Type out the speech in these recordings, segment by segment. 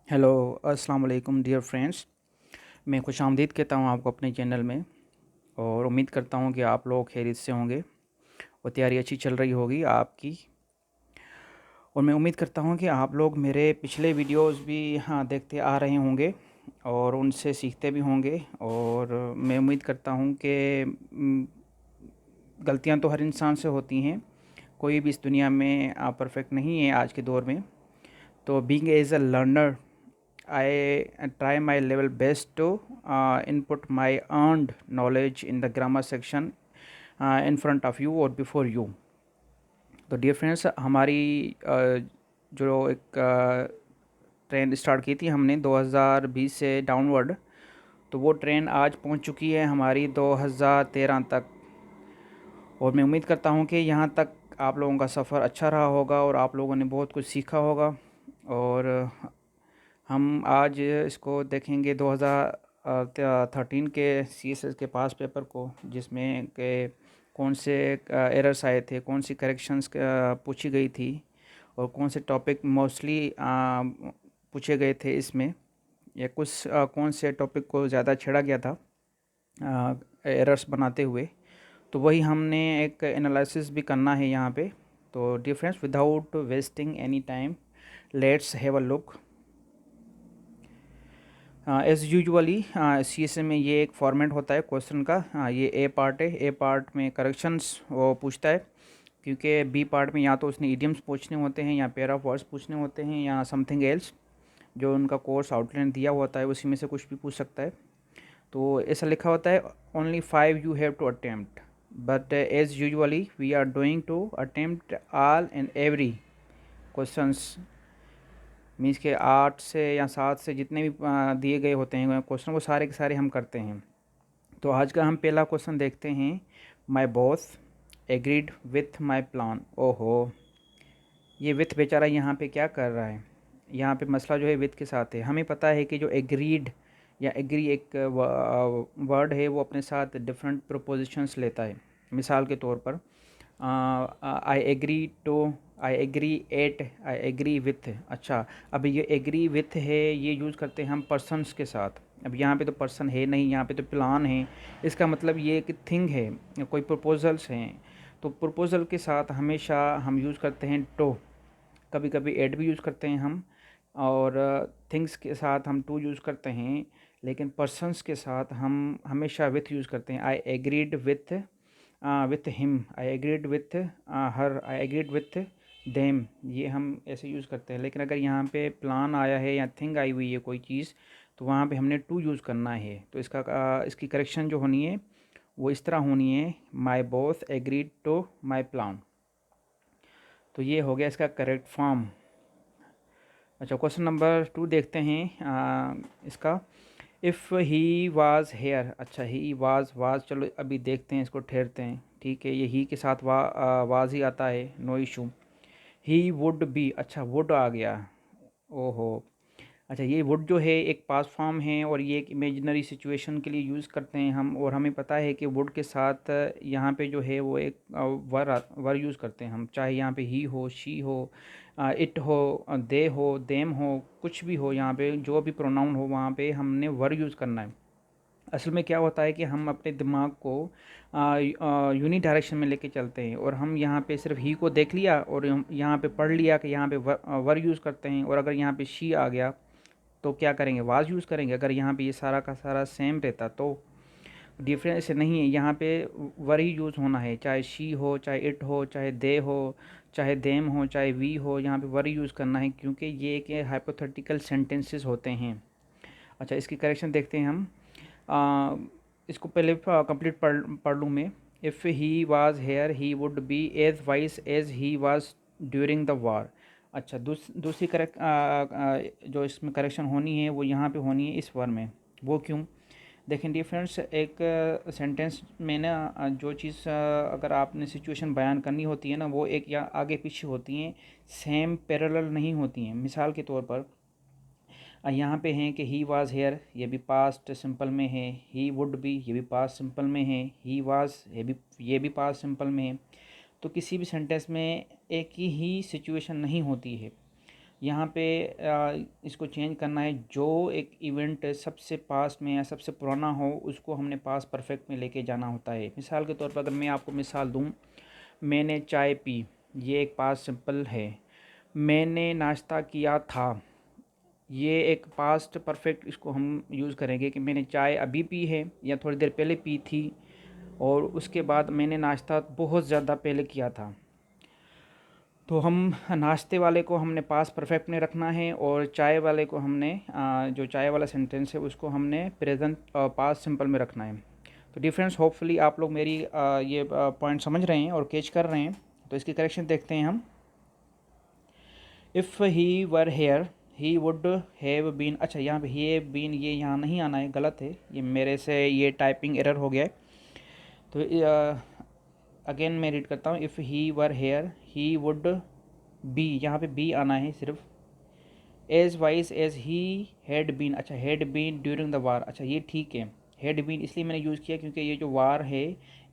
Hello, अस्सलाम वालेकुम dear friends. मैं खुशामदीद कहता हूँ आपको अपने चैनल में। और उम्मीद करता हूँ कि आप लोग खैरियत से होंगे और तैयारी अच्छी चल रही होगी आपकी। और मैं उम्मीद करता हूँ कि आप लोग मेरे पिछले वीडियोस भी देखते आ रहे होंगे और उनसे सीखते भी होंगे। और मैं उम्मीद करता हूँ कि गलतियाँ तो हर इंसान से होती हैं, कोई भी इस दुनिया में परफेक्ट नहीं है आज के दौर में। तो being as a learner, I try my level best to input my earned knowledge in the grammar section in front of you or before you. तो डियर फ्रेंड्स, हमारी जो एक ट्रेंड स्टार्ट की थी हमने 2020 से डाउनवर्ड, तो वो ट्रेन आज पहुंच चुकी है हमारी 2013 तक। और मैं उम्मीद करता हूं कि यहाँ तक आप लोगों का सफ़र अच्छा रहा होगा और आप लोगों ने बहुत कुछ सीखा होगा। और हम आज इसको देखेंगे 2013 के CSS के पास पेपर को, जिसमें के कौन से एरर्स आए थे, कौन सी करेक्शंस पूछी गई थी और कौन से टॉपिक मोस्टली पूछे गए थे इसमें, या कुछ कौन से टॉपिक को ज़्यादा छेड़ा गया था एरर्स बनाते हुए। तो वही हमने एक एनालिसिस भी करना है यहाँ पे। तो dear friends, without wasting any time, let's have a look. As usually CSS में ये एक फॉर्मेट होता है क्वेश्चन का। ये ए पार्ट है। ए पार्ट में करेक्शंस वो पूछता है, क्योंकि बी पार्ट में या तो उसने इडियम्स पूछने होते हैं या पेयर ऑफ वर्ड्स पूछने होते हैं या समथिंग एल्स, जो उनका कोर्स आउटलाइन दिया होता है उसी में से कुछ भी पूछ सकता है। तो ऐसा लिखा होता है only 5 you have to attempt, but as usually we are doing to attempt all and every questions. Means के 8 से या 7 से जितने भी दिए गए होते हैं क्वेश्चन, वो सारे के सारे हम करते हैं। तो आज का हम पहला क्वेश्चन देखते हैं। माई boss agreed with my plan. ओहो, ये विथ बेचारा यहाँ पे क्या कर रहा है? यहाँ पे मसला जो है विथ के साथ है। हमें पता है कि जो एग्रीड या एग्री एक वर्ड है, वो अपने साथ डिफरेंट प्रोपोजिशंस लेता है। मिसाल के तौर पर I agree to, I agree at, I agree with. अच्छा, अब ये एग्री विथ है, ये यूज़ करते हैं हम पर्सनस के साथ। अब यहाँ पे तो पर्सन है नहीं, यहाँ पे तो प्लान है। इसका मतलब ये एक थिंग है, कोई प्रपोजल्स हैं। तो प्रपोजल के साथ हमेशा हम यूज़ करते हैं टू। कभी कभी एट भी यूज़ करते हैं हम। और थिंग्स के साथ हम टू यूज़ करते हैं, लेकिन पर्सनस के साथ हम हमेशा विथ यूज़ करते हैं। I agreed with him, I agreed with her, I agreed with them, ये हम ऐसे यूज़ करते हैं। लेकिन अगर यहाँ पे प्लान आया है या थिंग आई हुई है कोई चीज़, तो वहाँ पे हमने टू यूज़ करना है। तो इसकी करेक्शन जो होनी है वो इस तरह होनी है, my boss agreed to my plan. तो ये हो गया इसका करेक्ट फॉर्म। अच्छा, क्वेश्चन नंबर 2 देखते हैं इसका। If he was here. अच्छा, ही वाज, चलो अभी देखते हैं, इसको ठहरते हैं। ठीक है, ये ही के साथ वाज ही आता है, no issue. He would be, अच्छा वुड आ गया। ओहो, अच्छा ये वुड जो है एक पास्ट फॉर्म है और ये एक इमेजिनरी सिचुएशन के लिए यूज़ करते हैं हम। और हमें पता है कि वुड के साथ यहाँ पे जो है वो एक वर यूज़ करते हैं हम, चाहे यहाँ पे ही हो, शी हो, इट हो, दे हो, देम हो, कुछ भी हो। यहाँ पे जो भी प्रोनाउन हो वहाँ पे हमने वर यूज़ करना है। असल में क्या होता है कि हम अपने दिमाग को यूनी डायरेक्शन में लेके चलते हैं, और हम यहाँ पे सिर्फ ही को देख लिया और यहाँ पे पढ़ लिया कि यहाँ पे वर यूज़ करते हैं। और अगर यहाँ पे शी आ गया तो क्या करेंगे? वाज यूज़ करेंगे। अगर यहाँ पे ये सारा का सारा सेम रहता तो डिफरेंस नहीं है, यहाँ पे वर ही यूज़ होना है, चाहे शी हो, चाहे इट हो, चाहे दे हो, चाहे देम हो, चाहे वी हो, यहाँ पे वर यूज़ करना है, क्योंकि ये एक हाइपोथेटिकल सेंटेंसेस होते हैं। अच्छा, इसकी करेक्शन देखते हैं हम। इसको पहले कंप्लीट पढ़ लूँ मैं। If he was here he would be as wise as he was during the war. अच्छा, दूसरी जो इसमें करेक्शन होनी है वो यहाँ पे होनी है इस वर में। वो क्यों? देखें डिफरेंस, एक सेंटेंस में ना जो चीज़ अगर आपने सिचुएशन बयान करनी होती है ना, वो एक या आगे पीछे होती हैं, सेम पैरेलल नहीं होती हैं। मिसाल के तौर पर यहाँ पे हैं कि ही वाज हेयर, ये भी पास्ट सिंपल में है। ही वुड बी, ये भी पास्ट सिंपल में है। ही वाज, ये भी पास्ट सिंपल में है। तो किसी भी सेंटेंस में एक ही सिचुएशन नहीं होती है। यहाँ पे इसको चेंज करना है, जो एक इवेंट सबसे पास्ट में या सबसे पुराना हो उसको हमने पास्ट परफेक्ट में लेके जाना होता है। मिसाल के तौर पर अगर मैं आपको मिसाल दूँ, मैंने चाय पी, ये एक पास्ट सिंपल है। मैंने नाश्ता किया था, ये एक पास्ट परफेक्ट इसको हम यूज़ करेंगे कि मैंने चाय अभी पी है या थोड़ी देर पहले पी थी, और उसके बाद मैंने नाश्ता बहुत ज़्यादा पहले किया था। तो हम नाश्ते वाले को हमने पास्ट परफेक्ट में रखना है, और चाय वाले को हमने जो चाय वाला सेंटेंस है उसको हमने प्रेजेंट पास्ट सिंपल में रखना है। तो डिफरेंस होपफुली आप लोग मेरी ये पॉइंट समझ रहे हैं और कैच कर रहे हैं। तो इसकी करेक्शन देखते हैं हम। If he were here he would have been, अच्छा यहाँ पे हैव बीन ये यहाँ नहीं आना है, गलत है, ये मेरे से ये टाइपिंग एरर हो गया है। तो अगेन मैं रीड करता हूँ। If he were here he would be, यहाँ पे बी आना है सिर्फ। As wise as he had been, अच्छा had been during the war, अच्छा ये ठीक है। हैड बीन इसलिए मैंने यूज़ किया क्योंकि ये जो वार है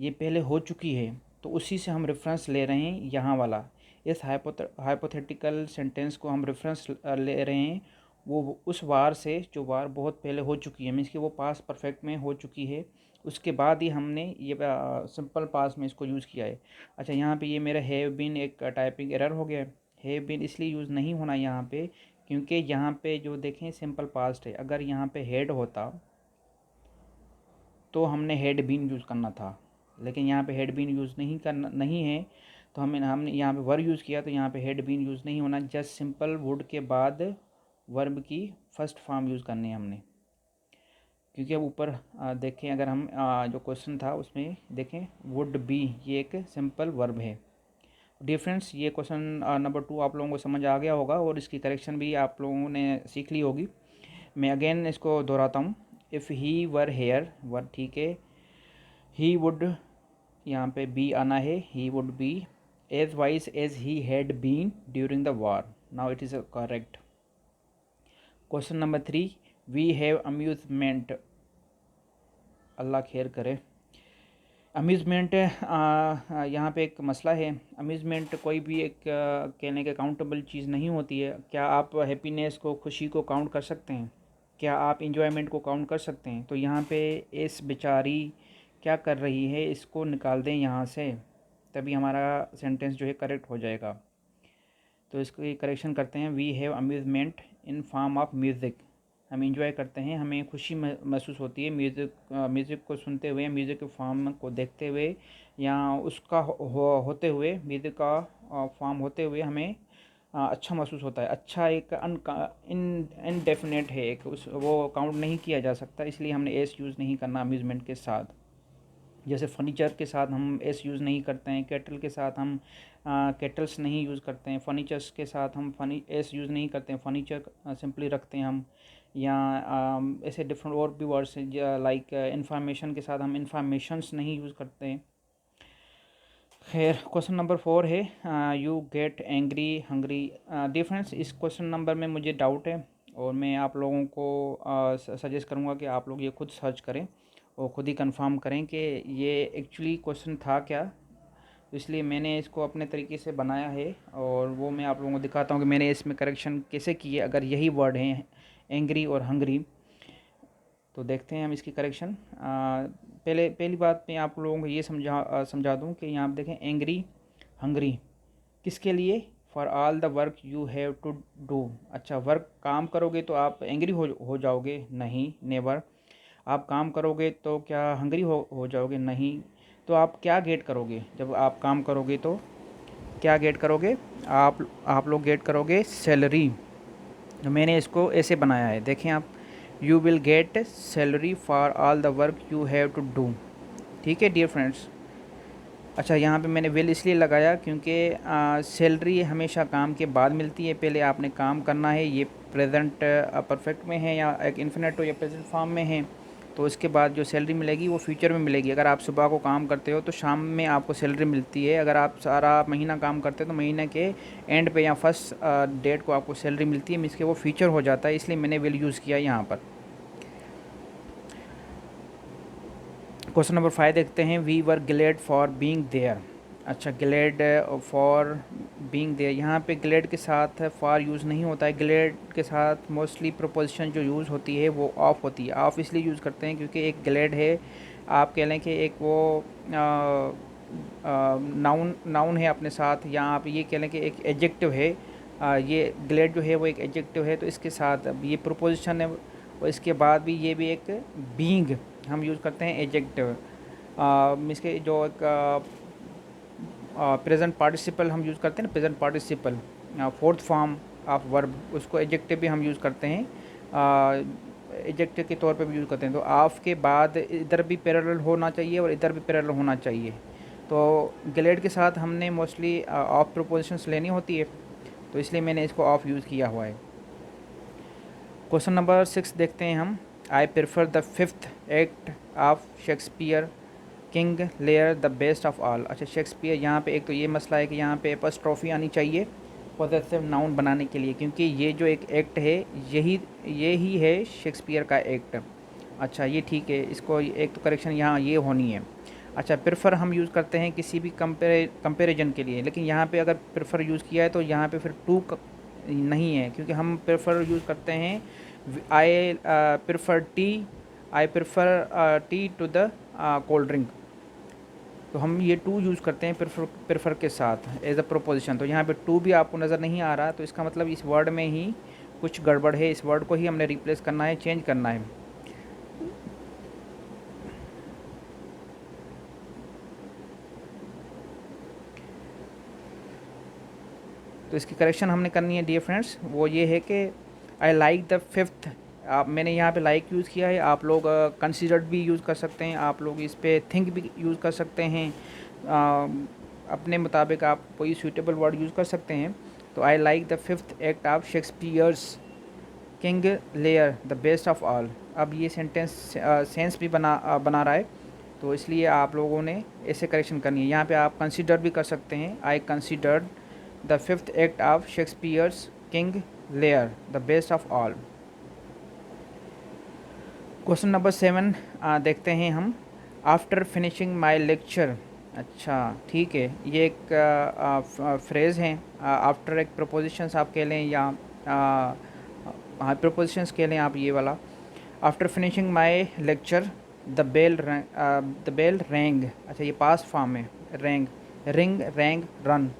ये पहले हो चुकी है, तो उसी से हम रेफरेंस ले रहे हैं यहाँ वाला। इस हाइपोथेटिकल सेंटेंस को हम रेफरेंस ले रहे हैं वो उस वार से जो वार बहुत पहले हो चुकी है, मीन्स कि वो पास्ट परफेक्ट में हो चुकी है, उसके बाद ही हमने ये सिंपल पास्ट में इसको यूज़ किया है। अच्छा यहाँ पे ये मेरा हैव बीन एक टाइपिंग एरर हो गया है। हैव बीन इसलिए यूज़ नहीं होना यहाँ पे क्योंकि यहाँ पे जो देखें सिंपल पास्ट है, अगर यहाँ पे हेड होता तो हमने हेड बीन यूज़ करना था, लेकिन यहाँ पे हेड बीन यूज़ नहीं है, तो हमने यहाँ पे वर यूज़ किया, तो यहाँ पे हेड बीन यूज़ नहीं होना। जस्ट सिंपल वुड के बाद वर्ब की फर्स्ट फॉर्म यूज़ करनी है हमने, क्योंकि अब ऊपर देखें, अगर हम जो क्वेश्चन था उसमें देखें वुड बी ये एक सिंपल वर्ब है। डिफरेंस ये क्वेश्चन नंबर 2 आप लोगों को समझ आ गया होगा और इसकी करेक्शन भी आप लोगों ने सीख ली होगी। मैं अगेन इसको दोहराता हूँ। इफ़ ही वर हेयर, वर ठीक है, ही वुड यहाँ पे बी आना है, he would be as wise as he had been during the war. Now it is correct. Question number 3, we have amusement, Allah खैर करे। अम्यूज़मेंट यहाँ पे एक मसला है। अम्यूज़मेंट कोई भी एक कहने के काउंटेबल चीज़ नहीं होती है। क्या आप हैप्पीनेस को, खुशी को काउंट कर सकते हैं? क्या आप इंजॉयमेंट को काउंट कर सकते हैं? तो यहाँ पे इस बेचारी क्या कर रही है, इसको निकाल दें यहाँ से, तभी हमारा सेंटेंस जो है करेक्ट हो जाएगा। तो इसको करेक्शन करते हैं। We have amusement in form of music, हम इंजॉय करते हैं, हमें खुशी महसूस होती है म्यूज़िक को सुनते हुए, म्यूज़िक के फॉर्म को देखते हुए, या उसका होते हुए, म्यूज़िक का फॉर्म होते हुए हमें अच्छा महसूस होता है। अच्छा एक इनडेफिनेट है, एक उस वो काउंट नहीं किया जा सकता, इसलिए हमने एस यूज़ नहीं करना अम्यूज़मेंट के साथ। जैसे फर्नीचर के साथ हम एस यूज़ नहीं करते हैं, केटल के साथ हम केटल्स नहीं यूज़ करते हैं, फर्नीचर्स के साथ हम एस यूज़ नहीं करते हैं, फर्नीचर सिंपली रखते हैं हम। या ऐसे डिफरेंट और भी वर्ड्स हैं, लाइक इंफॉर्मेशन के साथ हम इंफॉर्मेशंस नहीं यूज़ करते हैं। खैर क्वेश्चन नंबर 4 है you get angry hungry. Difference इस क्वेश्चन नंबर में मुझे डाउट है, और मैं आप लोगों को सजेस्ट करूँगा कि आप लोग ये खुद सर्च करें और ख़ुद ही कंफर्म करें कि ये एक्चुअली क्वेश्चन था क्या। तो इसलिए मैंने इसको अपने तरीके से बनाया है, और वो मैं आप लोगों को दिखाता हूँ कि मैंने इसमें करेक्शन कैसे किए अगर यही वर्ड हैं एंग्री और हंग्री। तो देखते हैं हम इसकी करेक्शन। पहली बात मैं आप लोगों को ये समझा दूँ कि यहाँ आप देखें एंग्री हंग्री किसके लिए, for all the work you have to do. अच्छा वर्क काम करोगे तो आप एंग्री हो जाओगे? नहीं, नेवर। आप काम करोगे तो क्या हंग्री हो जाओगे? नहीं। तो आप क्या गेट करोगे जब आप काम करोगे? तो क्या गेट करोगे? आप लोग गेट करोगे सैलरी। तो मैंने इसको ऐसे बनाया है, देखें आप, you will get salary for all the work you have to do. ठीक है डियर फ्रेंड्स। अच्छा यहाँ पे मैंने विल इसलिए लगाया क्योंकि सैलरी हमेशा काम के बाद मिलती है, पहले आपने काम करना है। ये प्रेजेंट परफेक्ट में है या एक इन्फिनेट या प्रेजेंट फॉर्म में है, तो उसके बाद जो सैलरी मिलेगी वो फ्यूचर में मिलेगी। अगर आप सुबह को काम करते हो तो शाम में आपको सैलरी मिलती है। अगर आप सारा महीना काम करते हो तो महीने के एंड पे या फर्स्ट डेट को आपको सैलरी मिलती है, मीन्स कि वो फ्यूचर हो जाता है, इसलिए मैंने विल यूज़ किया यहाँ पर। क्वेश्चन नंबर 5 देखते हैं। We were glad for being there. अच्छा, ग्लेड फॉर बीइंग देयर, यहाँ पे ग्लेड के साथ फॉर यूज़ नहीं होता है। ग्लेड के साथ मोस्टली प्रोपोजिशन जो यूज़ होती है वो ऑफ होती है। ऑफ इसलिए यूज़ करते हैं क्योंकि एक ग्लेड है, आप कह लें कि एक वो नाउन नाउन है अपने साथ, या आप ये कह लें कि एक एडजेक्टिव है। ये ग्लेड जो है वो एक एडजेक्टिव है, तो इसके साथ अब ये प्रोपोजिशन है और इसके बाद भी ये भी एक बीइंग हम यूज़ करते हैं एडजेक्टिव। इसके जो एक प्रेजेंट पार्टिसिपल हम यूज़ करते हैं ना, present participle fourth form of verb, उसको एडजेक्टिव भी हम यूज़ करते हैं, एडजेक्टिव के तौर पे भी यूज़ करते हैं। तो ऑफ के बाद इधर भी पैरेलल होना चाहिए और इधर भी पैरेलल होना चाहिए। तो ग्लेड के साथ हमने मोस्टली ऑफ प्रोपोजिशंस लेनी होती है, तो इसलिए मैंने इसको ऑफ यूज़ किया हुआ है। क्वेश्चन नंबर 6 देखते हैं हम। I prefer the fifth act of Shakespeare king Lear the best of all. अच्छा, शेक्सपियर, यहाँ पे एक तो ये मसला है कि यहाँ पे एपॉस्ट्रोफी आनी चाहिए पॉजिटिव नाउन बनाने के लिए, क्योंकि ये जो एक एक्ट है यही है शेक्सपियर का एक्ट। अच्छा, ये ठीक है, इसको एक तो करेक्शन यहाँ ये होनी है। अच्छा, प्रेफर हम यूज़ करते हैं किसी भी कंपेरिजन के लिए, लेकिन यहाँ पे अगर प्रेफर यूज़ किया है तो यहाँ पे फिर टू नहीं है, क्योंकि हम प्रेफर यूज़ करते हैं I prefer tea to the cold drink, तो हम ये टू यूज़ करते हैं प्रेफर के साथ एज अ प्रोपोजिशन। तो यहाँ पे टू भी आपको नज़र नहीं आ रहा, तो इसका मतलब इस वर्ड में ही कुछ गड़बड़ है, इस वर्ड को ही हमने रिप्लेस करना है, चेंज करना है। तो इसकी करेक्शन हमने करनी है डियर फ्रेंड्स, वो ये है कि आई लाइक द फिफ्थ, आप मैंने यहाँ पे लाइक यूज़ किया है, आप लोग कंसिडर्ड भी यूज़ कर सकते हैं, आप लोग इस पे थिंक भी यूज़ कर सकते हैं, अपने मुताबिक आप कोई सूटेबल वर्ड यूज़ कर सकते हैं। तो I like the fifth act of Shakespeare's king Lear the best of all. अब ये सेंटेंस सेंस भी बना रहा है, तो इसलिए आप लोगों ने ऐसे करेक्शन करनी है। यहाँ पे आप कंसिडर भी कर सकते हैं, I considered the fifth act of Shakespeare's king Lear the best of all. Question number 7 देखते हैं हम। आफ्टर फिनिशिंग माई लेक्चर, अच्छा ठीक है, ये एक फ्रेज़ हैं। आफ्टर एक प्रोपोजिशंस आप कह लें, या हाँ प्रोपोजिशंस कह लें आप, ये वाला after finishing my lecture the bell rang. अच्छा, ये पास्ट फॉर्म है, रैंग रिंग रैंग रन।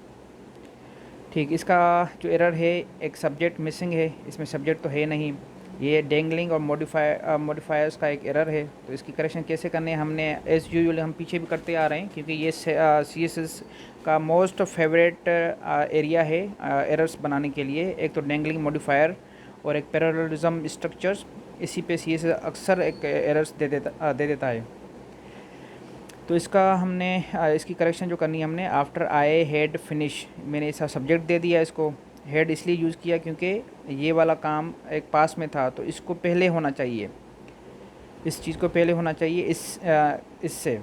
ठीक, इसका जो एरर है, एक सब्जेक्ट मिसिंग है, इसमें सब्जेक्ट तो है नहीं, ये डेंगलिंग और मॉडिफायर्स का एक एरर है। तो इसकी करेक्शन कैसे करने हैं, हमने एज यूजुअल हम पीछे भी करते आ रहे हैं, क्योंकि ये CSS का मोस्ट फेवरेट एरिया है एरर्स बनाने के लिए। एक तो डेंगलिंग मॉडिफायर और एक पैरेललिज्म स्ट्रक्चर्स, इसी पे CSS अक्सर एक एरर्स दे देता है। तो इसका हमने इसकी करेक्शन जो करनी है हमने, आफ्टर आई हैड फिनिश, मैंने इसका सब्जेक्ट दे दिया, इसको हेड इसलिए यूज़ किया क्योंकि ये वाला काम एक पास में था, तो इसको पहले होना चाहिए, इस चीज़ को पहले होना चाहिए, इससे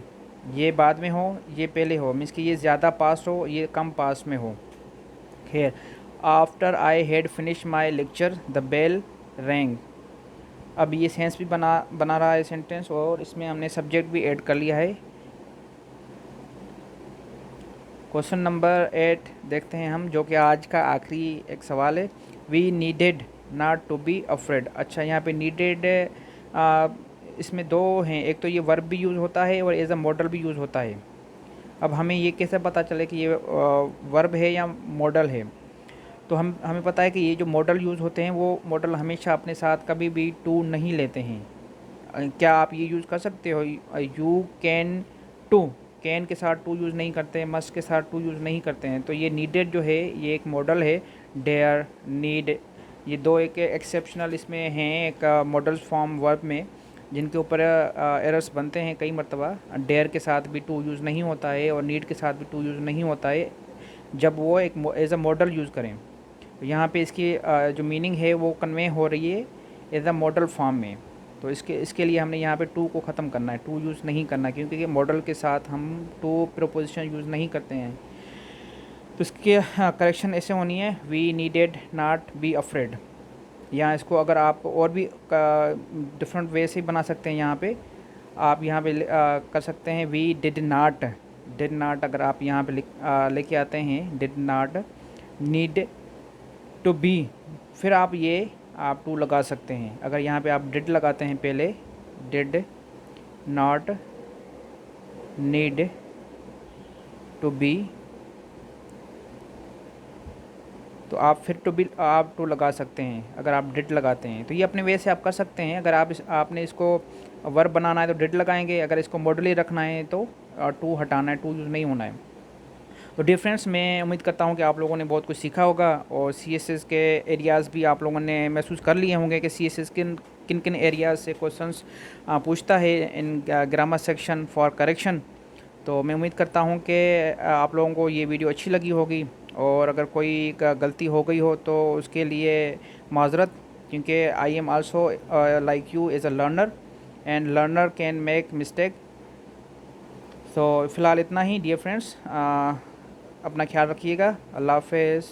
ये बाद में हो, ये पहले हो, मीन्स कि ये ज़्यादा पास हो, ये कम पास में हो। खैर, after I had finish my lecture the bell rang. अब ये सेंस भी बना रहा है सेंटेंस, और इसमें हमने सब्जेक्ट भी ऐड कर लिया है। क्वेश्चन नंबर 8 देखते हैं हम, जो कि आज का आखिरी एक सवाल है। We needed not to be afraid. अच्छा, यहाँ पे नीडेड इसमें दो हैं, एक तो ये वर्ब भी यूज़ होता है और एज अ मॉडल भी यूज़ होता है। अब हमें ये कैसे पता चले कि ये वर्ब है या मॉडल है? तो हमें पता है कि ये जो मॉडल यूज़ होते हैं, वो मॉडल हमेशा अपने साथ कभी भी टू नहीं लेते हैं। क्या आप ये यूज़ कर सकते हो, यू कैन टू, कैन के साथ टू यूज़ नहीं करते हैं, मस्ट के साथ टू यूज़ नहीं करते हैं। तो ये नीडेड जो है ये एक मॉडल है, डेयर नीड, ये दो एक एक्सेप्शनल इसमें हैं एक मॉडल्स फॉर्म वर्ब में, जिनके ऊपर एरर्स बनते हैं कई मरतबा। डेयर के साथ भी टू यूज़ नहीं होता है और नीड के साथ भी टू यूज़ नहीं होता है जब वो एक एज अ मॉडल यूज़ करें। तो यहाँ पे इसकी जो मीनिंग है वो कन्वे हो रही है एज अ मॉडल फॉर्म में। तो इसके लिए हमने यहाँ पे टू को ख़त्म करना है, टू यूज़ नहीं करना, क्योंकि मॉडल के साथ हम टू प्रोपोजिशन यूज़ नहीं करते हैं। तो इसके करेक्शन ऐसे होनी है, we needed not be afraid. यहाँ इसको अगर आप और भी डिफरेंट वे से बना सकते हैं, यहाँ पे आप यहाँ पे कर सकते हैं we did not did not अगर आप यहाँ पे लेके आते हैं, did not need to be, फिर आप टू लगा सकते हैं। अगर यहाँ पे आप डिड लगाते हैं पहले, did not need to be, तो आप फिर आप टू लगा सकते हैं अगर आप डिड लगाते हैं। तो ये अपने वे से आप कर सकते हैं। अगर आपने इसको वर्ब बनाना है तो डिड लगाएंगे, अगर इसको मॉडुलरी रखना है तो टू हटाना है, टू यूज़ नहीं होना है। तो डिफरेंस मैं उम्मीद करता हूँ कि आप लोगों ने बहुत कुछ सीखा होगा, और CSS के एरियाज़ भी आप लोगों ने महसूस कर लिए होंगे कि CSS किन किन किन एरियाज़ से क्वेश्चंस पूछता है इन ग्रामर सेक्शन फॉर करेक्शन। तो मैं उम्मीद करता हूँ कि आप लोगों को ये वीडियो अच्छी लगी होगी, और अगर कोई गलती हो गई हो तो उसके लिए माज़रत, क्योंकि I am also like you as a learner, and learner can make mistake. तो फ़िलहाल इतना ही डियर फ्रेंड्स, अपना ख्याल रखिएगा। अल्लाह हाफ़िज़।